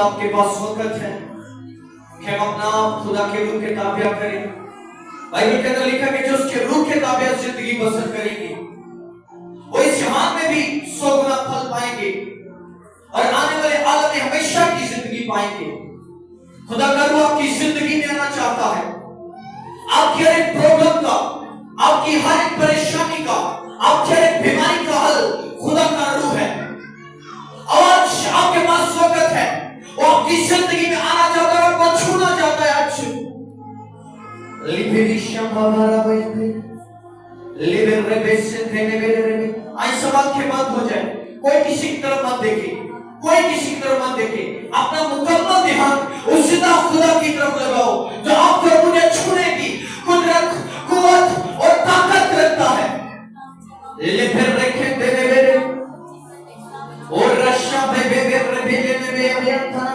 आपके पास वक्त है कि हम अपना आप खुदा के रूह के ताबिया करें। बाइबल के अंदर लिखा है कि जो उसके रूह के ताबिया जिंदगी बसर करेंगे वो इस जहान में भी 100 गुना फल पाएंगे और आने वाले आलम में हमेशा की जिंदगी पाएंगे। खुदा का रूह आपकी जिंदगी में आना चाहता है। आपकी हर एक प्रॉब्लम का, आपकी हर एक परेशानी का, आपकी हर एक बीमारी का हल खुदा का रूह है। आज आपके पास वक्त है, वो आपकी जिंदगी में आना चाहता है, आपको छूना चाहता है। आज आई सवाल के बाद हो जाए, कोई किसी की तरफ मत देखे, कोई किसी की तरफ मत देखे, अपना मुकम्मल ध्यान उस जिंदा खुदा की तरफ लगाओ जो आपको मुझे छूने की कुदरत, कुव्वत और ताकत रखता है। ले फिर रखे देने मेरे और रशा बेबे बेबे बेबे अभियंता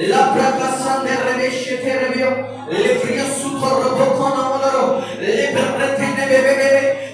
la prakasande reveshete revio le frio sutor bokono moloro le perretene bebe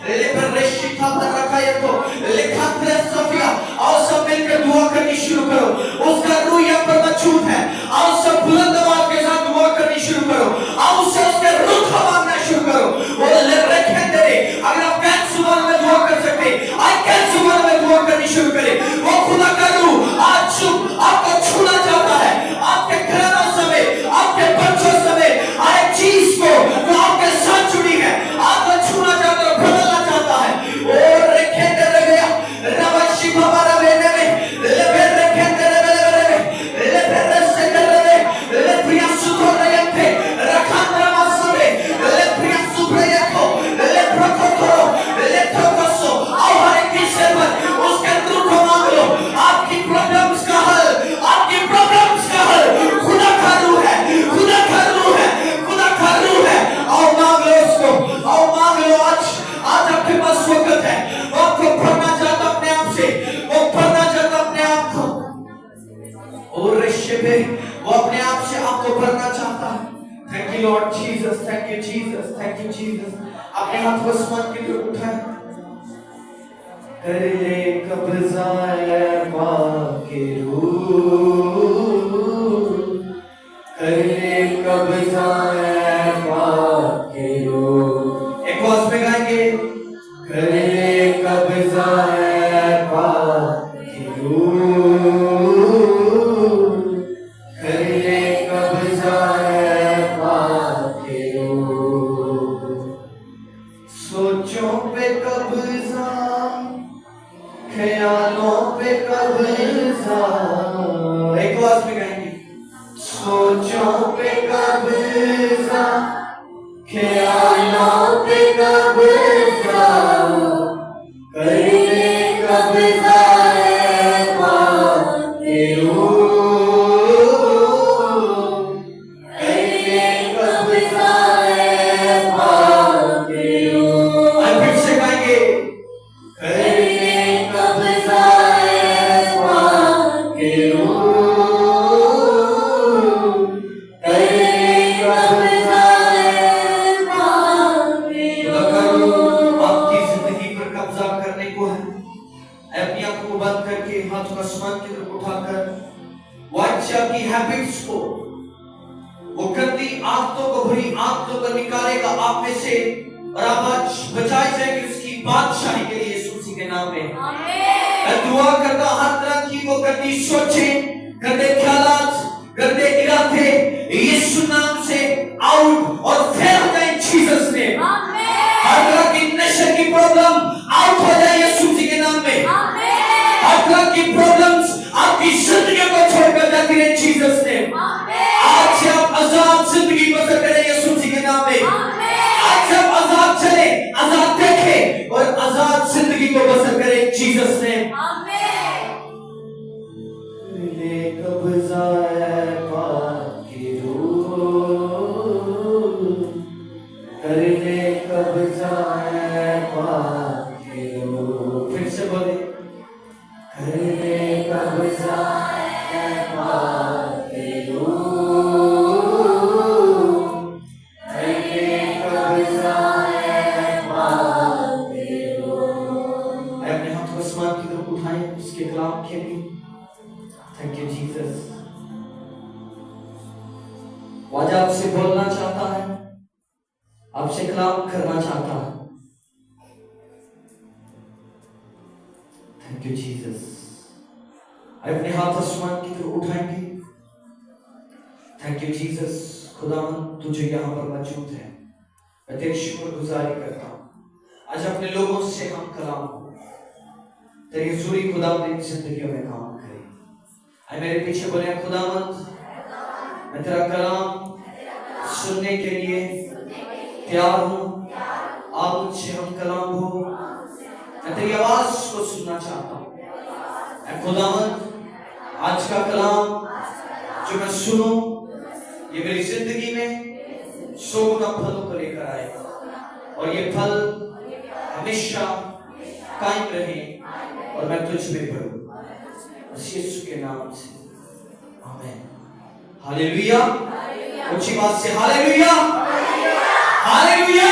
le perreshita barakayato le khatre sofia आओ सब मिलकर दुआ करनी शुरू करो। उसका रूह यहाँ पर मौजूद है। आओ सब बुलंद आवाज के साथ दुआ करनी शुरू करो। आओ उससे उसके रूह को मांगना शुरू करो। वो ले रखे तेरे, अगर आप कैन सुबह में दुआ कर सकते, आज कैन सुबह में दुआ करनी शुरू करें। वो खुदा का रूह आज आपको छूना चाहता है, आपके घरों समेत, आपके बच्चों समेत, हर एक चीज को जो आपके साथ जुड़ी है आपको छूना चाहता है, बदलना चाहता है। और रखे तेरे गया रवशी हमारा बेने में ले फिर रखे तेरे बेले ले फिर रस्ते तेरे ले प्रिया सुधो रहे थे रखा तेरा मसले ले प्रिया सुधरे को ले प्रको करो ले प्रकोसो और हर एक किसी पर उसके दुख को मांग लो। आपकी प्रॉब्लम्स का हल, आपकी प्रॉब्लम्स का हल खुदा का रूह है, खुदा का रूह है, खुदा का रूह है। आओ मांग लो उसको, आओ मांग लो। आज आपके पास वक्त है। वो आपको भरना चाहता अपने आप से, वो भरना चाहता अपने आप को। और रिश्ते पे वो अपने आप से आपको भरना चाहता है। Thank you Lord Jesus, thank you Jesus, thank you Jesus. अपने हाथ को आसमान की तरफ उठाएं। कर ले कब्जा ए पाके रूह, कर ले कब्जा ए पाके रूह। एक आवाज में गाएंगे, कर ले कब्जा ए पाके रूह, कर ले कब्जा ए पाके रूह। सोचों पे कब्जा, ख्यालों पे कब्जा। एक आवाज में गाएंगे, सोचों पे कब्जा, ख्यालों पे कब्जा, कर ले कब्जा ए पाके रूह, कर ले कब्जा ए पाके रूह। और फिर से गाएंगे, कर ले कब्जा ए पाके रूह, कर ले कब्जा ए पाके रूह। आपकी जिंदगी पर कब्जा करने को है। अपनी आंखों को बंद करके हाथों को आसमान की तरफ उठाकर वो अच्छा की हैबिट्स को, वो गंदी आदतों को, बुरी आदतों को निकालेगा आप में से और आप आज बचाए जाएंगे उसकी बादशाही के लिए यीशु मसीह के नाम में। आमीन। मैं दुआ करता हर तरह की वो गंदी सोचें, गंदे ख्यालात, गंदे इरादे यीशु नाम से आउट और फेल हो जाए जीसस ने। हर तरह की नशे की प्रॉब्लम आउट हो जाए यीशु जी के नाम में। हर तरह की प्रॉब्लम्स आपकी जिंदगी को छोड़कर जाती है जीसस ने। आज से आप आजाद जिंदगी बसर करें यीशु जी के नाम में। आज से आप आजाद चले, आजाद देखें और आजाद जिंदगी को बसर करें जीसस ने। ले कब्जा है पाक की रूह, कर ले कब्जा है पाक की रूह। फिर से बोले, कर ले कब्जा है पाक की रूह, कर ले कब्जा है पाक की रूह। अपने हाथ को आसमान की तरफ उठाएं, उसके कलाम के लिए। Thank you Jesus. आज आपसे बोलना चाहता है, आपसे कलाम करना चाहता है। Thank you Jesus. अपने हाथ आसमान की तरफ उठाएंगे। Thank you Jesus. खुदावंद तू जो यहाँ पर मौजूद है, मैं तेरी शुक्रगुजारी करता हूँ। आज अपने लोगों से हम कलाम तेरी हुजूरी खुदावंद जिंदगी में काम करे। आई मेरे पीछे बोले, खुदावंद मैं तेरा कलाम सुनने के लिए तैयार हूँ। आप मुझसे हम कलाम हो, मैं तेरी आवाज को सुनना चाहता हूँ। खुदावंद आज का कलाम जो मैं सुनूं, ये मेरी जिंदगी में 100 गुना फलों को लेकर आए और ये फल हमेशा कायम रहे और मैं तुझ में बढ़ूं, यीशु के नाम से आमीन। हालेलुया। ऊंची बात से हालेलुया, हालेलुया।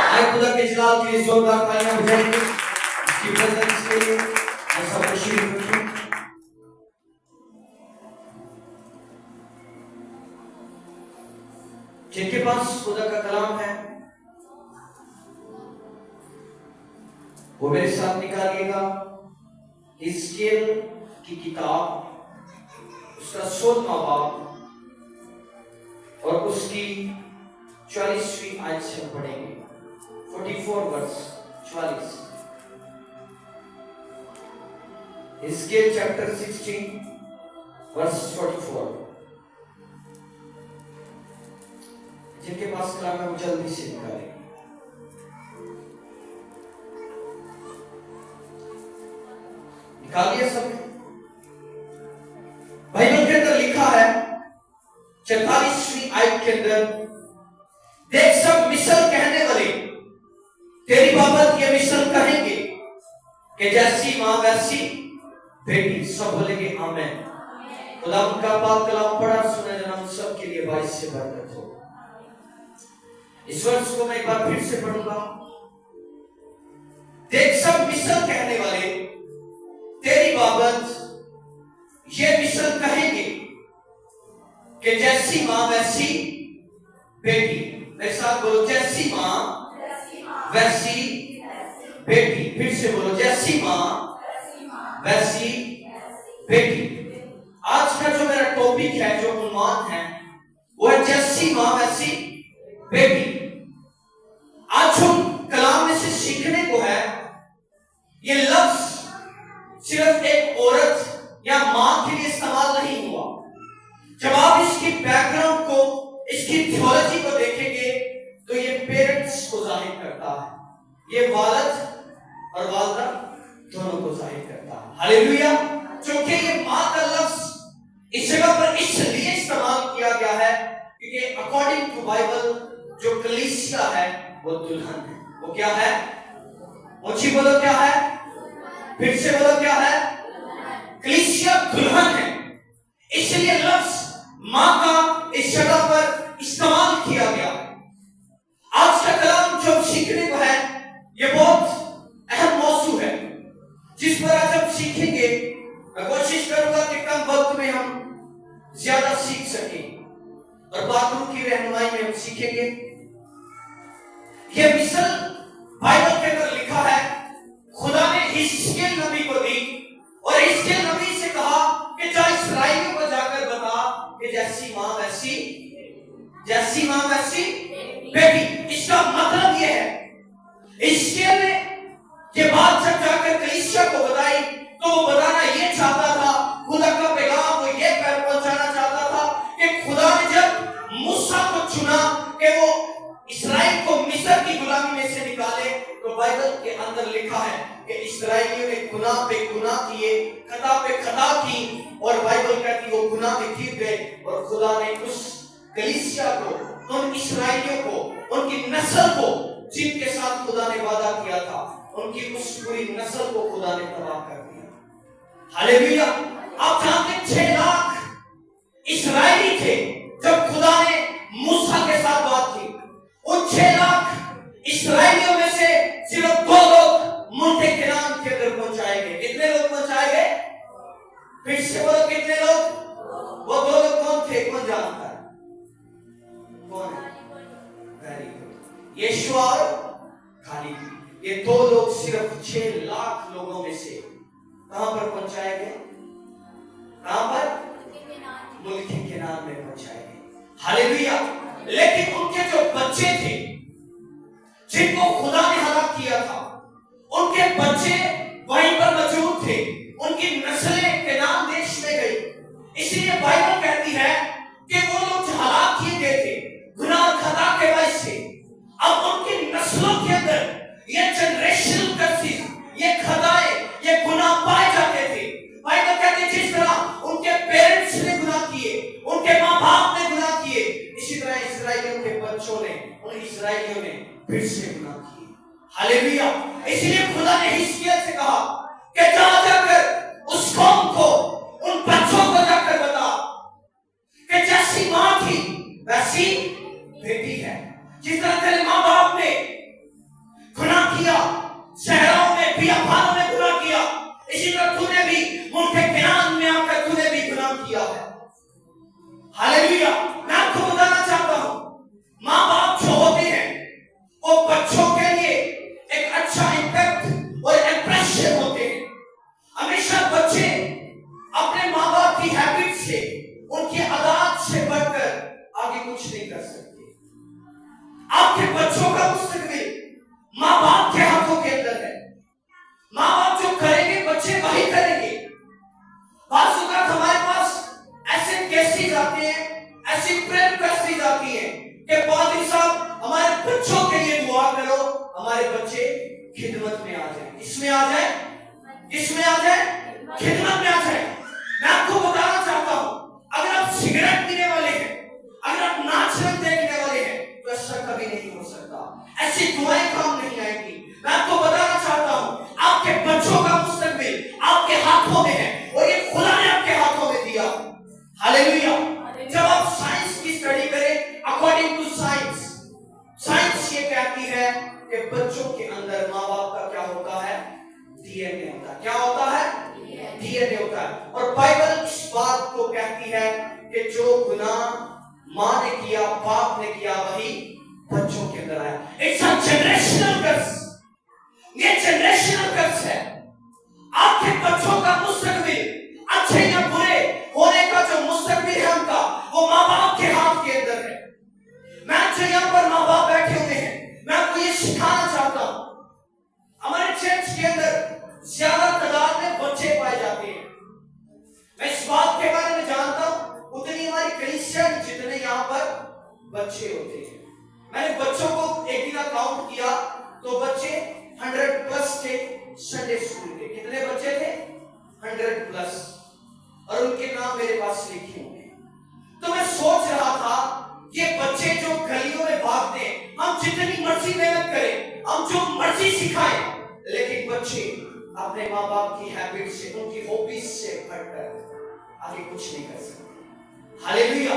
आए खुदा के जलाल के लिए जोरदार तालियां बजाएंगे। उसकी प्रेजेंस के लिए मैं सबको शुरू करता हूं। जिनके पास खुदा का कलाम है वो मेरे साथ निकालिएगा हिजकिय्याह की किताब, उसका 16वां बाब और उसकी 44वीं आयत से हम पढ़ेंगे। 44 वर्स 44। हिजकिय्याह चैप्टर 16 वर्स 44। जिनके पास कलाम है वो जल्दी से निकालें। निकालिए सब। बाइबल के अंदर लिखा है 44वीं आयत के अंदर, देख सब मिसल कहने वाले तेरी बाबत ये मिसल कहेंगे कि जैसी मां वैसी बेटी। सब बोलेंगे आमीन। खुदा उनका पाक कलाम पढ़ा सुना जनाब सबके लिए बाइस से बरकत हो। इस वर्ष को मैं एक बार फिर से पढ़ूंगा। देख सब मिसल कहने वाले तेरी बाबत ये मिसल कहेंगे कि जैसी मां वैसी बेटी। मेरे साथ बोलो, जैसी मां वैसी बेटी। फिर से बोलो, जैसी मां वैसी बेटी। आज का जो मेरा टॉपिक है, जो उन्वान है, वो है जैसी मां वैसी बेटी। आज हम कलाम में से सीखने को है, ये लफ्ज सिर्फ एक औरत या मां के लिए इस्तेमाल नहीं हुआ। जब आप इसकी बैकग्राउंड को, इसकी थियोलॉजी को देखेंगे तो ये पेरेंट्स को जाहिर करता है, ये वालिद और वालिदा दोनों को जाहिर करता है। हालेलुया। क्योंकि ये मां का लफ्ज इस जगह पर इसलिए इस्तेमाल किया गया है क्योंकि अकॉर्डिंग टू बाइबल जो कलीसिया है वो दुल्हन है। वो क्या है? ऊंची बोलो, क्या है? फिर से बोलो, क्या है? कलीसिया दुल्हन है। इसलिए लफ्ज मां का इस जगह पर इस्तेमाल किया गया। आज का कलाम जो सीखने को है, ये बहुत अहम मौजू है जिस पर आज हम सीखेंगे। मैं कोशिश करूंगा कि कम वक्त में हम ज्यादा सीख सकें और बातों की रहनुमाई में हम सीखेंगे। यह मिसल बाइबल के अंदर लिखा है, खुदा ने हिजकिय्याह नबी को दी और हिजकिय्याह नबी से कहा कि जा इस्राएलियों को जाकर बता जैसी माँ वैसी बेटी। इसका मतलब ये है, इसके ने ये बात जब जाकर कलीसिया को बताई तो वो बताना ये चाहता था, खुदा का पैगाम वो ये पहुंचाना चाहता था कि खुदा ने जब मूसा को चुना कि वो इस्राएल को मिस्र की गुलामी में से निकाले, तो बाइबल के अंदर लिखा है कि इस्राएलियों ने गुनाह पे गुनाह किए, खता पे खता की, और बाइबल कहती वो गुनाह में गिर गए, और खुदा ने उस कलीसिया को, उन इस्राएलियों को, उनकी नस्ल को जिनके साथ खुदा ने वादा किया था, उनकी उस पूरी नस्ल को खुदा ने तबाह कर दिया। हालेलुया। आप जानते 6 लाख इस्राएली थे जब खुदा ने मूसा के साथ बात की। उन 6 लाख इस्राएलियों में से सिर्फ 2 लोग मुल्क केनान के अंदर पहुंचाए गए। कितने लोग पहुंचाए गए? फिर से बोलो, कितने लोग? वो 2 लोग कौन थे? कौन जानता है? कौन है? वेरी गुड, यीशु और खालिद। ये 2 लोग सिर्फ 6 लाख लोगों में से कहां पर पहुंचाए गए? कहां पर? मुल्क केनान में पहुंचाए गए। हालेलुया। लेकिन उनके जो बच्चे थे जिनको खुदा ने हलाक किया था, उनके बच्चे वहीं पर मौजूद थे, उनकी नस्लें केनान देश में गई। इसलिए बाइबल कहती है कि वो लोग जो हलाक किए गए थे गुनाह खता के वजह से, अब उनकी नस्लों के अंदर ये जनरेशनल कर्सेस, ये खताएं, ये गुनाह पाए जाते थे। बाइबल कहती है जिस तरह उनके पेरेंट्स ने गुनाह किए, उनके माँ बाप ने गुनाह किए, इसी तरह इस्राएलियों के बच्चों ने, उन इस्राएलियों ने फिर से गुनाह किए। हालेलुया। इसलिए खुदा ने हिजकिय्याह से कहा कि जाकर उस कौम को, उन बच्चों को जाकर बता कि जैसी माँ थी वैसी बेटी है। जिस तरह तेरे माँ बाप ने गुनाह किया, शहरों में बियाबानों में गुनाह किया, इसी तरह तूने भी मुल्क केनान में आकर तूने भी गुनाह किया है। हालेलुया। मैं आपको बताना चाहता हूं, माँ बाप जो होते हैं वो बच्चों के लिए एक अच्छा इंपैक्ट और इंप्रेशन होते हैं। हमेशा बच्चे अपने माँ बाप की हैबिट से, उनकी आदत से बढ़कर आगे कुछ नहीं कर सकते। आपके बच्चों का मुस्तकबिल माँ बाप के हाथों के अंदर है। माँ बाप जो करेंगे बच्चे वही करेंगे। बाज़ हमारे पास ऐसे केसेस आते हैं, ऐसी प्रेयर केसेस आती हैं कि पादरी साहब हमारे बच्चों के लिए दुआ करो, हमारे बच्चे खिदमत में आ जाए। इसमें आ जाए, इसमें आ जाए, खिदमत में आ जाए। मैं आपको बताना चाहता हूं, अगर आप सिगरेट पीने वाले हैं, अगर आप नाच देखने वाले हैं, तो ऐसा कभी नहीं हो सकता, ऐसी दुआएं काम नहीं आएंगी। मैं आपको बताना चाहता हूं, आपके बच्चों का मुस्तकबिल आपके हाथों में है और ये खुदा ने आपके हाथों में दिया। हालेलुया। जब आप साइंस की स्टडी करें, अकॉर्डिंग टू साइंस, साइंस ये कहती है कि बच्चों के अंदर माँ बाप का क्या होता है? डीएनए होता है। क्या होता है? डीएनए होता है। और बाइबल इस बात को कहती है कि जो गुनाह माँ ने किया, बाप ने किया, वही बच्चों के अंदर आया। इट्स अ जनरेशनल कर्स। ये जनरेशनल कर्स है। आपके बच्चों का मुस्तकबिल अच्छे या बुरे होने का जो मुस्तकबिल है उनका, वो माँ बाप के हाथ के अंदर है। मैं जो यहाँ पर माँ बाप बैठे हुए हैं, मैं आपको ये सिखाना चाहता हूँ। हमारे चर्च के अंदर ज्यादा तादाद में बच्चे पाए जाते हैं। मैं इस बात के बारे में जानता हूँ, उतनी हमारी कलीसिया जितने यहाँ पर बच्चे होते हैं। मैंने बच्चों को एक दिन काउंट किया तो बच्चे 100+ थे संडे स्कूल के। कितने बच्चे थे? 100+। और उनके नाम मेरे पास लिखे हुए। तो मैं सोच रहा था, ये बच्चे जो गलियों में भागते हैं, हम जितनी मर्जी मेहनत करें, हम जो मर्जी सिखाएं, लेकिन बच्चे अपने माँ बाप की हैबिट से, उनकी हॉबीज से हटकर आगे कुछ नहीं कर सकते। हालेलुया।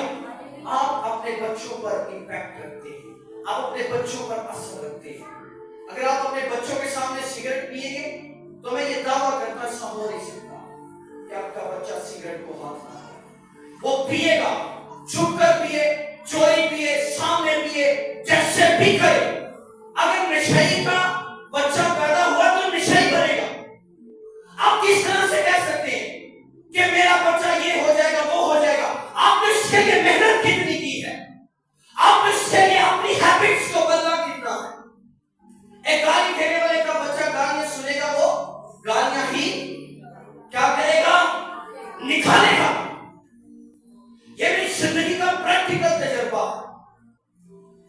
आप अपने बच्चों पर इंपैक्ट रखते हैं, आप अपने बच्चों पर असर रखते हैं। अगर आप अपने बच्चों के सामने सिगरेट पिएंगे तो मैं ये दावा करना हो नहीं सकता कि आपका बच्चा सिगरेट को हाथ ना करे। वो पिएगा, छुपकर पिए, चोरी पिए, सामने पिए, जैसे भी करे। अगर नशेड़ी का बच्चा पैदा हुआ तो नशेड़ी बनेगा। आप किस तरह से कह सकते हैं कि मेरा बच्चा ये हो जाएगा, वो हो जाएगा? आप इसके लिए जिंदगी का प्रैक्टिकल तजुर्बा।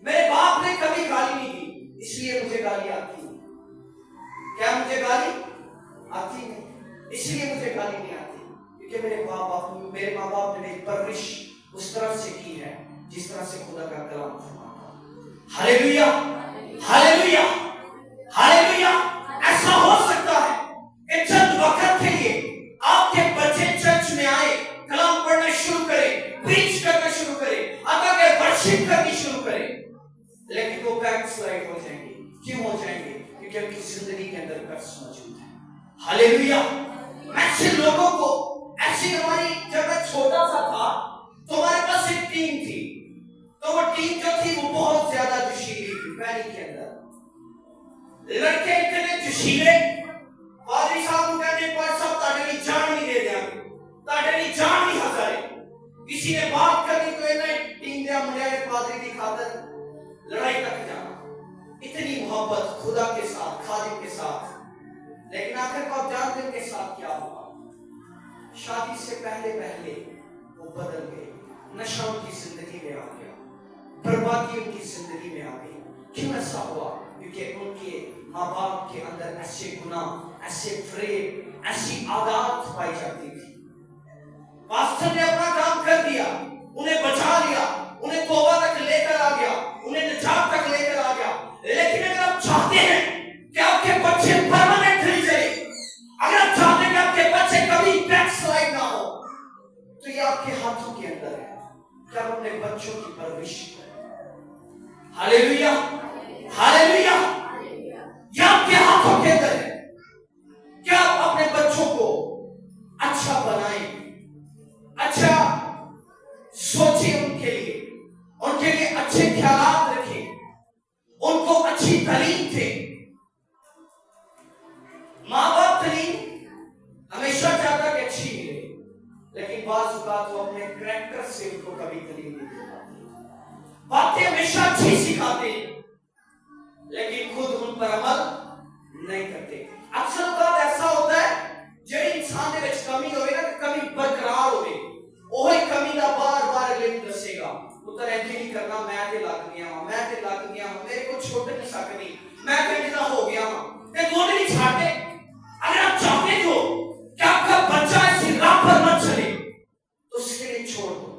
मेरे बाप ने कभी गाली नहीं दी, इसलिए मुझे गाली आती है। क्या मुझे गाली आती नहीं, इसलिए मुझे गाली नहीं आती, क्योंकि मेरे माँ बाप ने मेरी परवरिश उस तरह से की है जिस तरह से खुदा का कलाम फरमाता। Hallelujah, hallelujah, hallelujah. ऐसा हो सकता है कि चंद वक्त के लिए आपके बच्चे चर्च में आए, कलाम पढ़ना शुरू करें, प्रीच करना शुरू करें, अल्लाह के वर्शिप करनी शुरू करें, लेकिन वो बैकस्लाइड हो जाएंगे। क्यों हो जाएंगे? क्योंकि उनकी जिंदगी के अंदर कर्ज मौजूद है। हालेलुया। ऐसे लोगों को, ऐसी हमारी, जब मैं छोटा सा था तो हमारे पास एक टीम थी, तो वो टीम जो थी वो बहुत ज्यादा जोशीली थी। पैनी के अंदर लड़के इतने जोशीले, पादरी साहब को कहते पर सब ताड़नी जान नहीं दे दिया, ताड़नी जान नहीं हजारे। किसी ने बात करनी तो इन्हें टीम दिया मुझे पादरी की खातर लड़ाई तक जाना। इतनी मोहब्बत खुदा के साथ, खादिम के साथ। लेकिन आखिर को आप जानते हैं के साथ क्या हुआ? शादी से पहले वो बदल गए, नशा उनकी जिंदगी में आ गया, बर्बादी उनकी जिंदगी में आ गई। क्यों ऐसा हुआ? क्योंकि उनके माँ बाप के अंदर ऐसे गुनाह, ऐसे फ्रेब, ऐसी आदत पाई जाती थी। पास्टर ने अपना काम कर दिया, उन्हें बचा लिया, उन्हें तौबा तक लेकर आ गया, उन्हें निजात तक लेकर आ गया। लेकिन अगर आप चाहते हैं कि आपके बच्चे परमानेंटली चले, अगर आप चाहते हैं कि आपके बच्चे कभी बैकस्लाइड ना हो, तो ये आपके हाथों के अंदर है कि आप अपने बच्चों की परवरिश करें। Hallelujah, hallelujah. ये आपके हाथों के अंदर है कि आप अपने बच्चों को अच्छा बनाएं, अच्छा सोचें उनके लिए अच्छे ख्यालात रखें, उनको अच्छी तालीम दें। माँ बाप तालीम हमेशा चाहता कि अच्छी मिले, लेकिन बाज़ औक़ात वो अपने करैक्टर से उनको कभी तालीम नहीं दे पाते। बातें हमेशा अच्छी सिखाते हैं, लेकिन खुद उन पर अमल नहीं करते। अक्सर औक़ात ऐसा होता है जो इंसान के विच कमी होवे ना, कमी बरकरार होवे, ओही कमी का बार-बार अगले नूं दसेगा। पुत्तर ऐसे नहीं करना, मैं ते लग गया हां, मैं ते लग गया हां, मेरे को छुट नहीं सकदी, मैं ते इतना हो गया हां, ते गोद नहीं छाड़ते। अगर आप चाहते हो कि आपका बच्चा इस राह पर मत चले, तो उसके लिए छोड़ दो।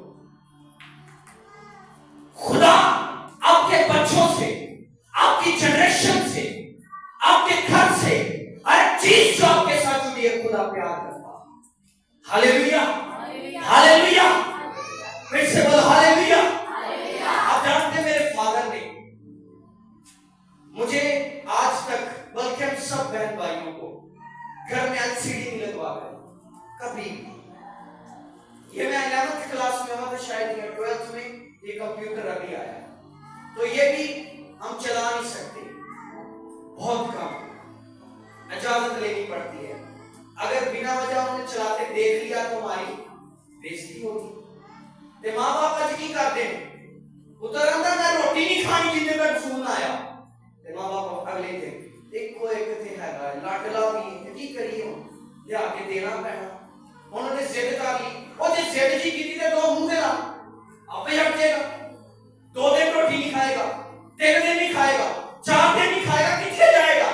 खुदा आपके बच्चों से, आपकी जनरेशन से, आपके घर से, हर चीज जो आपके साथ जुड़ी है, खुदा प्यार करता है। Hallelujah, hallelujah. फिर से बोलो हालेलुया। आप जानते हैं मेरे फादर ने मुझे आज तक, बल्कि हम सब बहन भाइयों को, घर में एलसीडी नहीं लगवा कर कभी। ये मैं 11th क्लास में हुआ था शायद, या 12th में ये कंप्यूटर अभी आया, तो ये भी हम चला नहीं सकते, बहुत कम इजाजत लेनी पड़ती है। अगर बिना वजह उन्हें चलाते देख लिया तो हमारी बेइज्जती होगी। ते माँ बाप आज की करते हैं, पुत्र अंदर मैं रोटी नहीं खानी जिन्ने तक फोन आया, ते माँ बाप अगले दिन एक थे हैगा लाडला भी की करिए लिया के देना पैना। उन्होंने जिद कर ली, और जे जिद जी की ते दो मुंह दे ला आपे हट जाएगा। 2 दिन रोटी नहीं खाएगा, 3 दिन नहीं खाएगा, 4 दिन नहीं खाएगा, कितने जाएगा?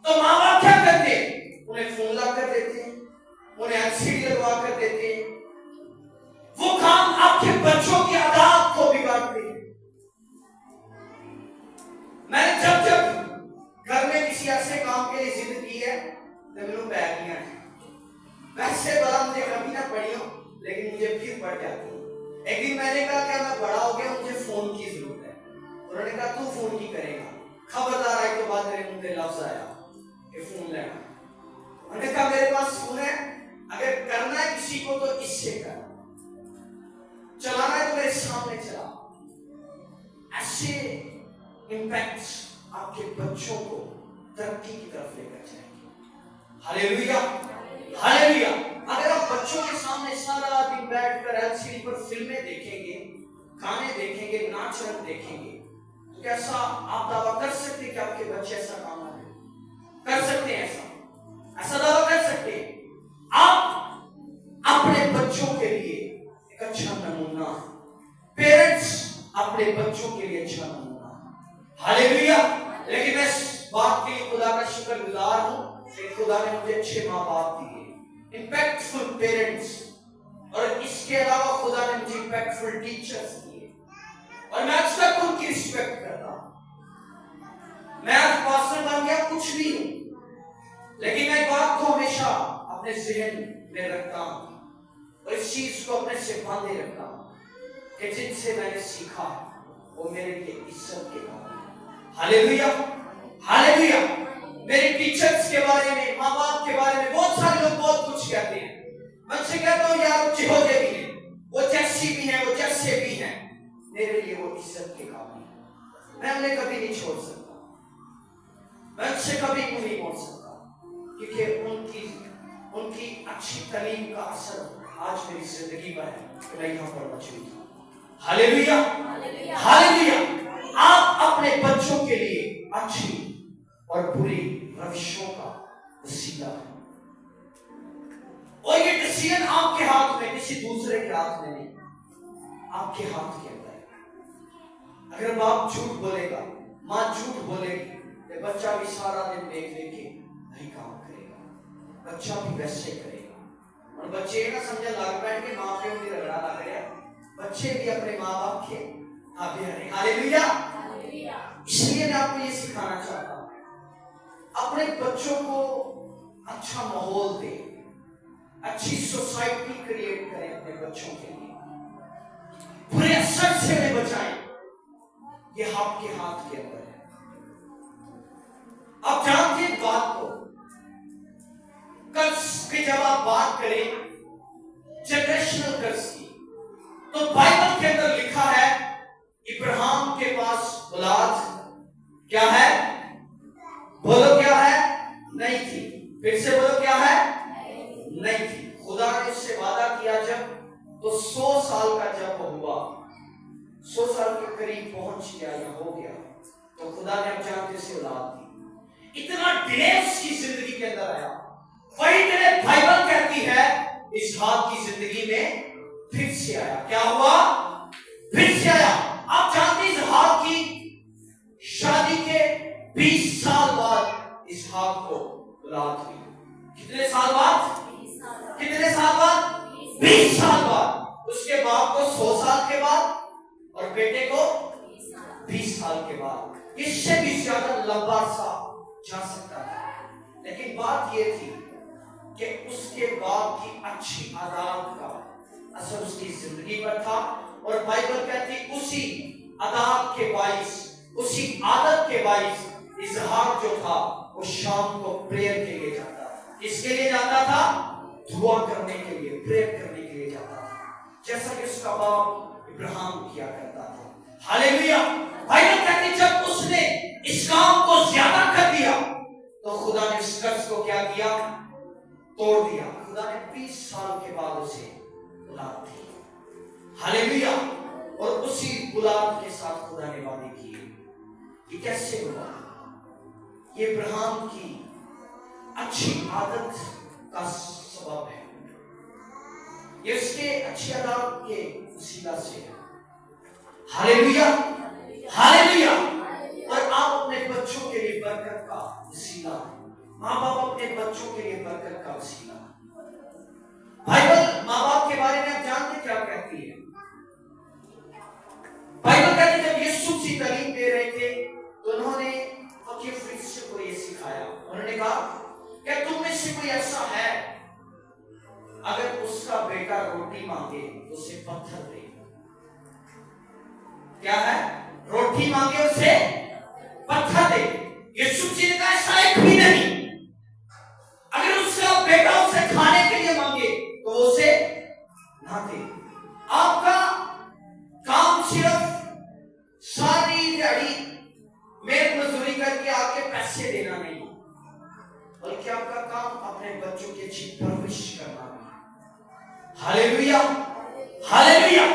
तो माँ बाप क्या करते? उन्हें फोन ला कर देते हैं, उन्हें एलसीडी लगवा कर देते हैं। वो काम आपके बच्चों की आदत को बिगाड़ते हैं। मैंने जब घर में किसी ऐसे काम के लिए जिद की है तो मेरे बैग नहीं आए। वैसे बड़ा मुझे कभी ना पड़ी हो, लेकिन मुझे फिर पड़ जाती है। एक दिन मैंने कहा क्या मैं बड़ा हो गया, मुझे फोन की जरूरत है। उन्होंने कहा तू फोन की करेगा, खबरदार आई तो बात मेरे मुंह पे लफ्ज आया कि फोन लेना। उन्होंने कहा मेरे पास फोन है, अगर करना है किसी को तो इससे कर, चलाना है तो मेरे सामने चला। ऐसे इंपैक्ट्स आपके बच्चों को तरक्की की तरफ लेकर जाएंगे। Hallelujah, hallelujah. अगर आप बच्चों के सामने सारा दिन बैठकर एलसीडी पर फिल्में देखेंगे, गाने देखेंगे, नाच रंग देखेंगे, तो कैसा आप दावा कर सकते हैं कि आपके बच्चे ऐसा काम कर सकते हैं? ऐसा दावा कर सकते हैं? आप अपने बच्चों के लिए एक अच्छा अपने बच्चों के लिए अच्छा नमूना है। हालेलुया। लेकिन मैं इस बात के लिए खुदा का शुक्रगुजार हूँ कि खुदा ने मुझे अच्छे माँ बाप दिए, इम्पैक्टफुल पेरेंट्स, और इसके अलावा खुदा ने मुझे इम्पैक्टफुल टीचर्स दिए, और मैं आज तक उनकी रिस्पेक्ट करता हूँ। मैं आज पास्टर बन गया कुछ भी हूँ, लेकिन मैं बात को हमेशा अपने ज़हन में रखता हूँ और इस चीज को अपने से बांधे रखता हूँ कि जिनसे मैंने सीखा वो मेरे लिए इज्जत के काबिल है। Hallelujah, hallelujah. मेरे टीचर्स के बारे में, माँ बाप के बारे में बहुत सारे लोग बहुत कुछ कहते हैं। मैं उनसे कहता हूँ यार जिहोजे भी हैं, वो जैसी भी हैं, वो जैसे भी हैं, मेरे लिए वो इज्जत के काबिल है। मैं उन्हें कभी नहीं छोड़ सकता, मैं उनसे कभी नहीं मोड़ सकता, क्योंकि उनकी अच्छी तालीम का असर आज मेरी जिंदगी पर है कि मैं यहाँ पर मौजूद हूँ। Hallelujah, hallelujah. आप अपने बच्चों के लिए अच्छी और बुरी रविशों का वसीला है, और ये डिसीजन आपके हाथ में, किसी दूसरे के हाथ में नहीं, आपके हाथ के अंदर है। अगर बाप झूठ बोलेगा, माँ झूठ बोलेगी, तो बच्चा भी सारा दिन देख लेके नहीं काम करेगा, बच्चा भी वैसे करेगा। और बच्चे ना समझे लाग बैठ के माँ प्यो की रगड़ा लग रहा, बच्चे भी अपने माँ बाप के आगे हैं। हालेलुया। इसलिए मैं आपको ये सिखाना चाहता हूँ, अपने बच्चों को अच्छा माहौल दे, अच्छी सोसाइटी क्रिएट करें अपने बच्चों के लिए, बुरे असर से उन्हें बचाएं। ये आपके हाथ के अंदर है। आप जानते हैं बात को, कर्ज की जब आप बात करें जनरेशनल कर्ज की, तो बाइबल के अंदर लिखा है इब्राहिम के पास औलाद क्या है? बोलो क्या है? नहीं थी। फिर से बोलो क्या है? नहीं थी। खुदा ने उससे वादा किया जब, तो 100 साल का जब हुआ, 100 साल के करीब पहुंच गया या हो गया, तो खुदा ने अब जानते से औलाद दी। इतना डिले उसकी जिंदगी के अंदर आया। वही डिले बाइबल कहती है इसहाक की जिंदगी में फिर से आया। क्या हुआ? फिर से आया। आप जानते हैं इसहाक की शादी के 20 साल बाद इसहाक को औलाद हुई। कितने साल बाद? कितने साल बाद? 20 साल बाद। उसके बाप को 100 साल के बाद और बेटे को 20 साल के बाद। इससे भी ज्यादा लंबा सा जा सकता था, लेकिन बात यह थी कि उसके बाप की अच्छी आदत का असर उसकी जिंदगी पर था, और बाइबल कहती उसी आदत के बाइस, उसी आदत के बाइस इसहाक जो था वो शाम को प्रेयर के लिए जाता था। किसके लिए जाता था? दुआ करने के लिए, प्रेयर करने के लिए जाता था, जैसा कि उसका बाप इब्राहिम किया करता था। हालेलुया। बाइबल कहती जब उसने इस काम को ज्यादा कर दिया, तो खुदा ने इस कर्ज को क्या किया? तोड़ दिया। खुदा ने 20 साल के बाद उसे औलाद दी। हालेलुया। और उसी औलाद के साथ खुदा ने वादे किए। ये कैसे हुआ? ये इब्राहिम की अच्छी आदत का सबब है, ये उसके अच्छी आदत के वसीला से है। Hallelujah, hallelujah. और आप अपने बच्चों के लिए बरकत का वसीला है। माँ बाप अपने बच्चों के लिए बरकत का वसीला है। बाइबल माँ बाप के बारे में आप जानते क्या कहती है? बाइबल कहती जब यीशु मसीह तालीम दे रहे थे, तो उन्होंने फकीर फरीसी को ये सिखाया। उन्होंने कहा क्या तुम में से कोई ऐसा है अगर उसका बेटा रोटी मांगे तो उसे पत्थर दे? क्या है? रोटी मांगे उसे पत्थर दे। यीशु मसीह ने कहा ऐसा एक भी नहीं। अगर उसका बेटा उसे खाने के लिए मांगे तो उसे ना दे। आपका काम सिर्फ सारी दिहाड़ी मेहनत मजदूरी करके आके पैसे देना नहीं, बल्कि आपका काम अपने बच्चों की अच्छी परवरिश करना है। Hallelujah, hallelujah.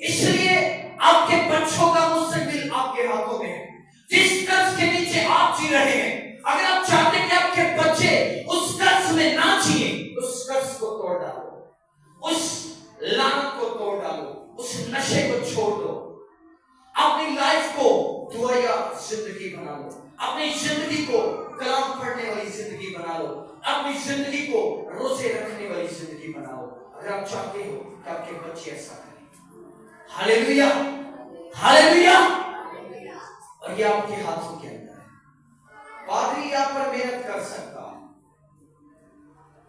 इसलिए आपके बच्चों का मुस्तकबिल आपके हाथों में है। जिस कर्ज के नीचे आप जी रहे हैं, अगर आप चाहते हैं कि आपके बच्चे उस कर्ज में ना जिए, उस कर्ज को तोड़ डालो, उस लानत को तोड़ डालो, उस नशे को छोड़ दो। जिंदगी बना लो, अपनी जिंदगी को कलाम पढ़ने वाली जिंदगी बना लो, अपनी जिंदगी को रोजे रखने वाली जिंदगी बनाओ। अगर आप चाहते हो कि आपके बच्चे ऐसा करें। Hallelujah, hallelujah. और ये आपके हाथों के अंदर है। पादरी यहाँ पर मेहनत कर सकता है।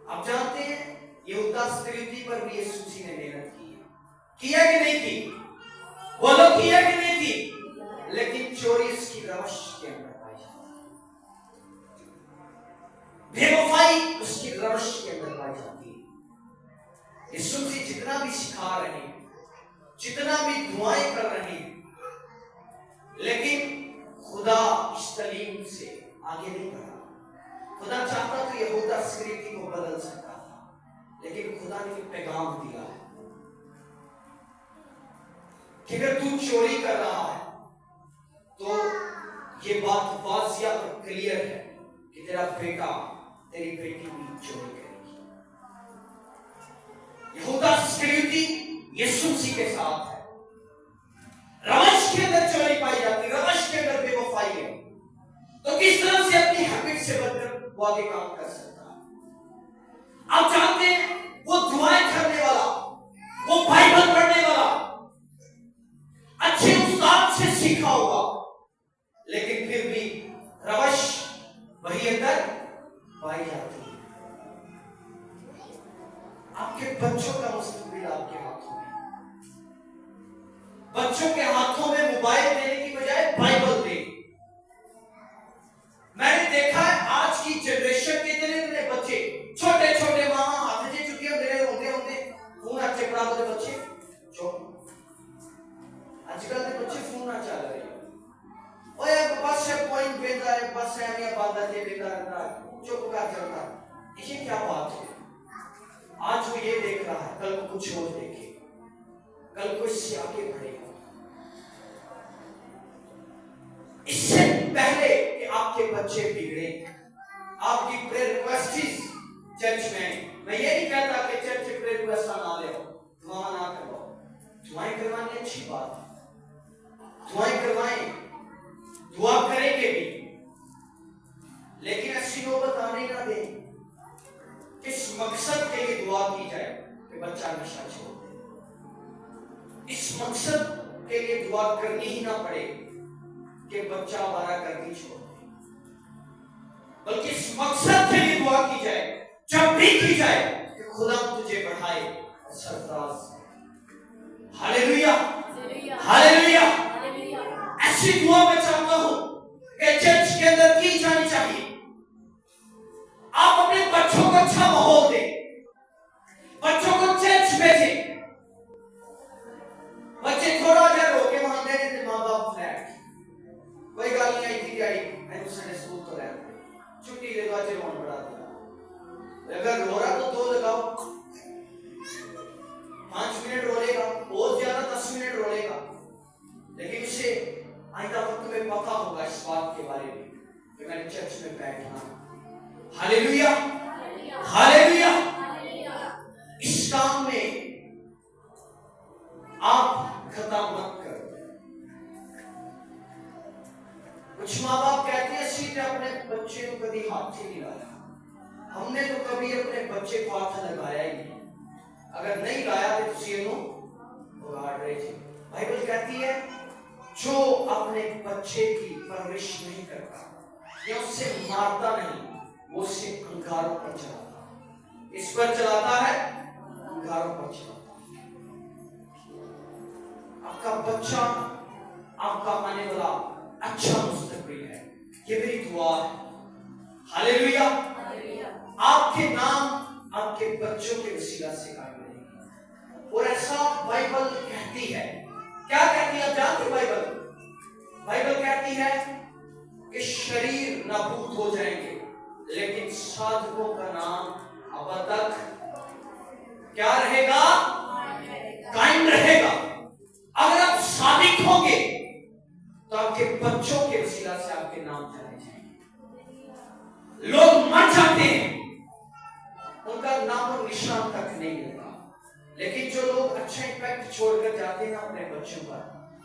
आप जानते हैं यहूदा स्क्रिप्टी पर भी यीशु मसीह ने मेहनत की है। किया कि नहीं की? बोलो किया कि नहीं की? लेकिन चोरी उसकी रवश के अंदर पाई जाती है, बेवफाई उसकी रवश के अंदर पाई जाती है। यीशु मसीह जितना भी सिखा रहे हैं, जितना भी दुआएं कर रहे हैं, लेकिन खुदा इस तालीम से आगे नहीं बढ़ा। खुदा चाहता तो यहूदा स्क्रिप्टी को बदल सकता था, लेकिन खुदा ने पैगाम दिया है कि अगर तू चोरी कर रहा है तो ये बात वाज़िया और क्लियर है कि तेरा बेटा तेरी बेटी भी चोरी करेगी। यहूदा स्क्रिप्टी यीशु मसीह के साथ है। रवश के अंदर चोरी पाई जाती है, रवश के अंदर बेवफाई है, तो किस तरह से अपनी हैबिट से बदकर वो आगे काम कर सकता है? आप जानते हैं वो दुआएं करने वाला, वो बाइबल पढ़ने वाला, अच्छे उस्ताद से सीखा होगा, लेकिन फिर भी रवश वही अंदर पाई जाती है। आपके बच्चों का मुस्तकबिल आपके हाथों में। बच्चों के हाथों में मोबाइल देने की बजाय बाइबल दे। मैंने देखा है आज की जनरेशन के इतने बच्चे छोटे छोटे मामा हाथ से चुटियां दे रहे होते फोन अच्छे पड़ा होते बच्चे आजकल के बच्चे फोन ना चल रहे ओए बस से पॉइंट बेटा है बस है मैं बात दे बेटा चुप कर चलता। ये क्या बात है? आज वो ये देख रहा है, कल को कुछ और देखे, कल को इससे आगे बढ़ेगा। इससे पहले कि आपके बच्चे बिगड़े, आपकी प्रेयर रिक्वेस्ट चर्च में, मैं ये नहीं कहता कि चर्च में प्रेयर रिक्वेस्ट ना ले, दुआ ना करवाओ। दुआएं करवानी अच्छी बात है, दुआएं करवाएं, दुआ करेंगे भी, लेकिन ऐसी नौबत आने ना दें किस मकसद के लिए दुआ की जाए कि बच्चा नशा छोड़ दे। इस मकसद के लिए दुआ करनी ही ना पड़े कि बच्चा हमारा गर्दी छोड़ दे, बल्कि इस मकसद के लिए दुआ की जाए, जब भी की जाए कि खुदा तुझे बढ़ाए सरफराज। Hallelujah, hallelujah. ऐसी दुआ मैं चाहता हूं कि चर्च के अंदर की जानी चाहिए। आप अपने बच्चों को अच्छा माहौल दें, बच्चों को चर्च भेजें। बच्चे थोड़ा देर रोके वहां दे देते माँ बाप फ्लैट, कोई गल नहीं आई थी डैडी मैं संडे स्कूल तो रह छुट्टी ले दो, आज रोन बढ़ा दिया। अगर रो रहा तो 2 लगाओ, 5 मिनट रोलेगा, बहुत ज्यादा 10 मिनट रोलेगा, लेकिन उसे आइंदा वक्त में पता होगा इस बात के बारे में कि मैंने चर्च में बैठना। Hallelujah, hallelujah. इस काम में आप खता मत करो। कुछ माँ बाप कहते हैं सीधे अपने बच्चे को कभी हाथ ही नहीं लाया। हमने तो कभी अपने बच्चे को हाथ लगाया ही नहीं, अगर नहीं लाया तो तुसी बिगाड़ रहे थे। बाइबल कहती है जो अपने बच्चे की परवरिश नहीं करता या उससे मारता नहीं, वो उसे अंगारों पर चलाता है। इस पर चलाता है, अंगारों पर चलाता है। आपका बच्चा आपका आने वाला अच्छा मुस्तकबिल है, ये मेरी दुआ है। हालेलुया। आपके नाम आपके बच्चों के वसीला से कायम रहेगी। और ऐसा बाइबल कहती है, क्या कहती है जानते? बाइबल कहती है कि शरीर नाबूद हो जाएंगे लेकिन साधकों का नाम अब तक क्या रहेगा? कायम रहेगा। अगर आप सादिक होंगे तो आपके बच्चों के वसीला से आपके नाम जाने जाएंगे। लोग मर जाते हैं, उनका नाम और निशान तक नहीं मिलता, लेकिन जो लोग अच्छा इम्पैक्ट छोड़कर जाते हैं अपने बच्चों पर,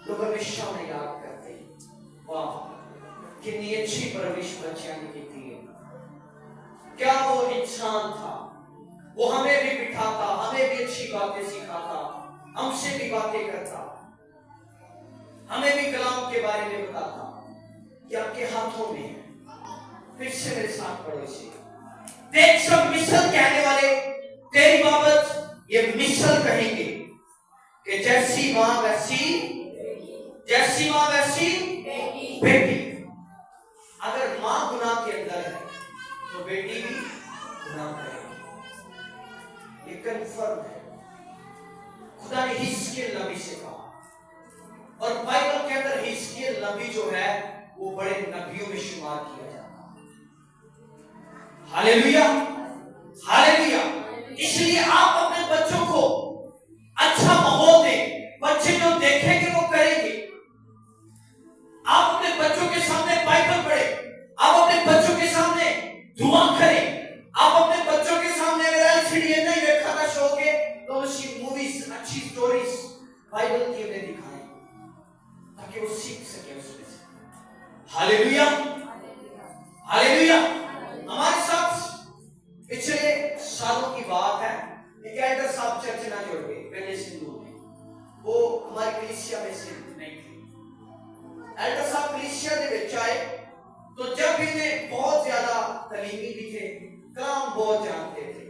लोग हमेशा उन्हें याद करते हैं। वाह, कितनी अच्छी परवरिश बच्चियों ने की थी। क्या वो इंसान था, वो हमें भी बिठाता, हमें भी अच्छी बातें सिखाता, हमसे भी बातें करता, हमें भी कलाम के बारे में बताता कि आपके हाथों में है। फिर से मेरे साथ पढ़ो इसे। देख, सब मिसल कहने वाले तेरी बाबत ये मिसल कहेंगे कि जैसी मां वैसी बेटी। अगर मां गुनाह के अंदर है तो बेटी भी गुनाह करेगी, ये कंफर्म है। खुदा ने हिजकिय्येल नबी से कहा, और बाइबल के अंदर हिजकिय्येल नबी जो है वो बड़े नबियों में शुमार किया जाता है। Hallelujah, hallelujah. इसलिए आप अपने बच्चों को अच्छा माहौल दें, बच्चे जो देखेंगे वो करेंगे। आप अपने बच्चों के सामने बाइबल पढ़ें, आप अपने बच्चों के सामने दुआ करें, आप अपने बच्चों के सामने अगर एलसीडी नहीं देखा था शो के तो अच्छी मूवीज, अच्छी स्टोरीज बाइबल की उन्हें दिखाएं ताकि वो सीख सके उसमें से। Hallelujah, hallelujah. हमारे साथ पिछले सालों की बात है, एक एल्डर साहब चर्च ना जोड़ गए पहले सिंधु में, वो हमारी कलीसिया में से नहीं थे। एल्डर साहब कलीसिया के विच आए तो जब भी उन्हें बहुत ज्यादा तलीमी भी थे, कलाम बहुत जानते थे,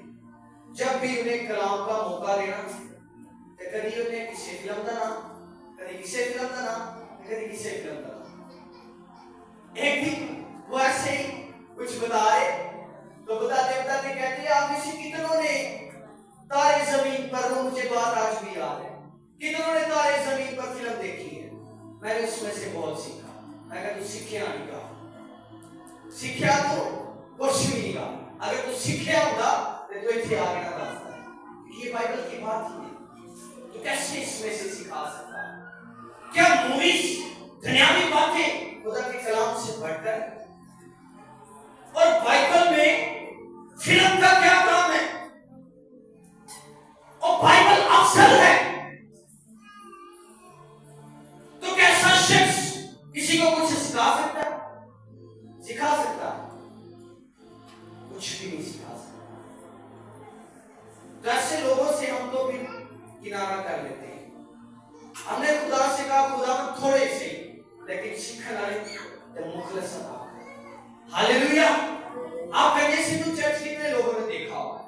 जब भी उन्हें कलाम का मौका देना तो कभी उन्हें किसी फिल्म का नाम, कभी किसी फिल्म का नाम, कभी किसी फिल्म का नाम। एक दिन वो ऐसे ही कुछ बता रहे तो बताते बताते कहते आप में से कितनों ने तारे जमीन पर, वो मुझे बात आज भी याद है, कितनों ने तारे जमीन पर फिल्म देखी है। मैंने उसमें से बहुत सीखा। मैं कहता तू सीखिया नहीं का, सीखिया तो कुछ भी नहीं का। अगर तू सीखिया होगा तो तू इतने आगे ना बढ़ता है। ये बाइबल की बात ही है, तो कैसे इसमें से सिखा सकता है? क्या मूवीज, दुनियावी बातें खुदा के कलाम से बढ़कर? और बाइबल में फिल्म का क्या काम है? और बाइबल अफजल है। तो कैसा शख्स किसी को कुछ सिखा सकता है? सिखा सकता है? कुछ भी नहीं सिखा सकता। तो ऐसे लोगों से हम तो फिर किनारा कर लेते हैं। हमने खुदा से कहा खुदा में थोड़े से, लेकिन सीखने वाले तो मुखलस था। हालेलुया। आप कहीं सिंधु चर्च कितने लोगों ने देखा होगा,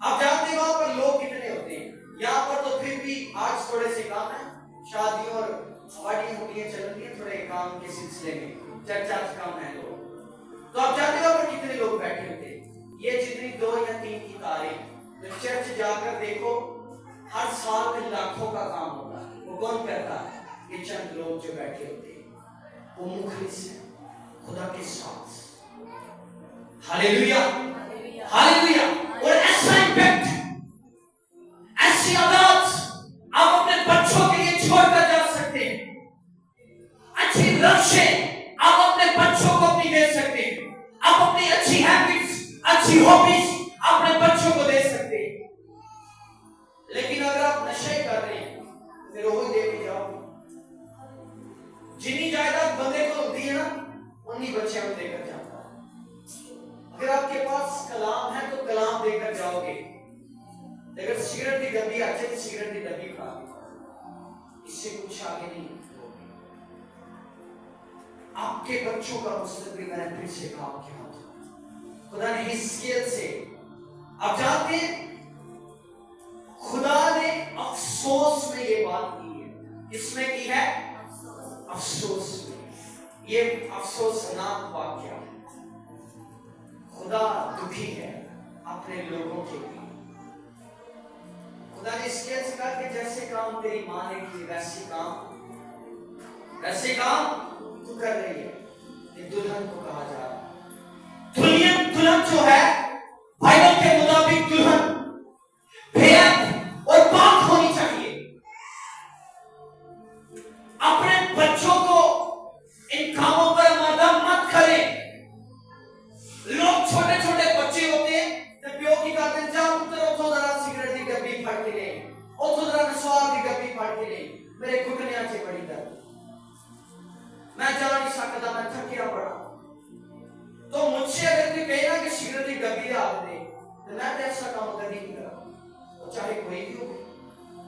आप जानते हैं वहां पर लोग कितने होते हैं। यहाँ पर तो फिर भी आज थोड़े से काम है, शादियों और पार्टियां होटियां चल रही है थोड़े काम के सिलसिले में, चर्चा कम है लोग। तो आप जानते हो वहां पर कितने लोग बैठे होते हैं? ये जितनी 2 या 3 की तारीख, तो चर्च जाकर देखो हर साल में लाखों का काम होता है। वो कौन करता है? ये चंद लोग जो बैठे होते हैं, वो मुखलिस है खुदा के साथ। Hallelujah, hallelujah. और ऐसा इम्पैक्ट, ऐसी आदत आप अपने बच्चों के लिए छोड़कर जा सकते हैं। अच्छी लक्ष्य आप अपने बच्चों को अपनी दे सकते हैं। आप अपनी अच्छी हैबिट्स, अच्छी हॉबीज अपने बच्चों को दे सकते हैं। लेकिन अगर आप नशे कर रहे हैं तो फिर वही देके जाओ। जितनी जायदाद बंदे को दी है ना, उन्हीं बच्चे को देकर जाता है। अगर आपके पास कलाम है तो कलाम देकर जाओगे। अगर सिगरेट की डब्बी अच्छे से सिगरेट की डब्बी खा, इससे कुछ आगे नहीं। आपके बच्चों का मुस्तकबिल मैंने फिर से काम किया। खुदा ने हिजकिय्येल से, आप जानते हैं खुदा ने अफसोस में ये बात की है। किसमें की है? अफसोस में। ये अफसोसनाक वाक्य है। खुदा दुखी है अपने लोगों के लिए। खुदा ने इसके से कहा कि जैसे काम तेरी मां ने किए वैसे काम तू कर रही है। ये दुल्हन को कहा जा रहा है। दुल्हन जो है बाइबल के मुताबिक दुल्हन बेहद और पाक होनी चाहिए। अपने बच्चों को इन कामों पर मदद मत करें। लोग छोटे छोटे बच्चे होते हैं तो प्यो की कहते जाओ पुत्र उठो जरा सिगरेट की डब्बी फाड़ के ले, उठो जरा नशवार की डब्बी फाड़ के ले, मेरे घुटने से बड़ी दर्द, मैं जान ऐसा कदा मैं थकिया पड़ा, तो मुझसे अगर कोई कहेगा कि सिगरेट की डब्बी आप दे, तो मैं तो ऐसा काम कभी नहीं करा, तो चाहे कोई भी हो,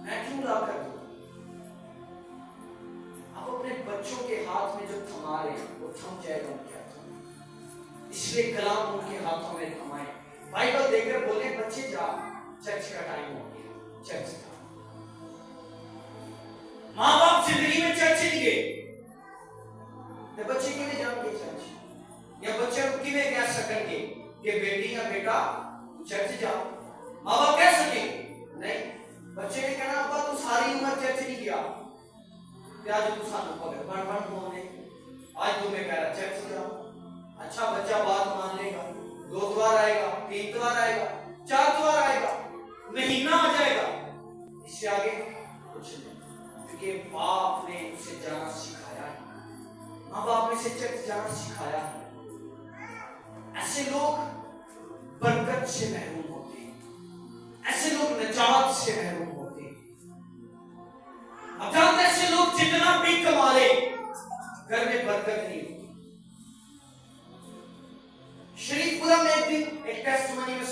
मैं क्यों ला कर दूं? आप अपने बच्चों के हाथ में जो थमा रहे हैं वो थम जाएगा उनके हाथों में, इसलिए कलाम उनके हाथों में थमाए। बाइबल देखकर बोले बच्चे जा, चर्च का टाइम हो गया, चर्च का। माँ बाप जिंदगी में चर्च नहीं गए, तो बच्चे किਵੇਂ जाएंगे चर्च? या बच्चे को किਵੇਂ कह सकेंगे कि बेटी या बेटा चर्च जाओ? माँ बाप कह सके नहीं, बच्चे ने कहना अब्बा तू सारी उम्र चर्च नहीं गया, आज तू सानू भगत बन बोलने, आज तुम्हें कह रहा चर्च जाओ। अच्छा बच्चा बात मान लेगा, 2 द्वार आएगा, 3 द्वार आएगा, 4 द्वार आएगा, महीना आ जाएगा, इससे आगे कुछ नहीं, क्योंकि बाप ने उसे जाना सिखाया है, माँ बाप ने उसे चर्च जाना सिखाया है। ऐसे लोग बरकत से महरूम होते हैं, ऐसे लोग निजात से महरूम होते हैं। अब जानते ऐसे लोग जितना भी कमा ले, घर में बरकत नहीं होती। शरीफपुरा में एक दिन एक टेस्टमनी में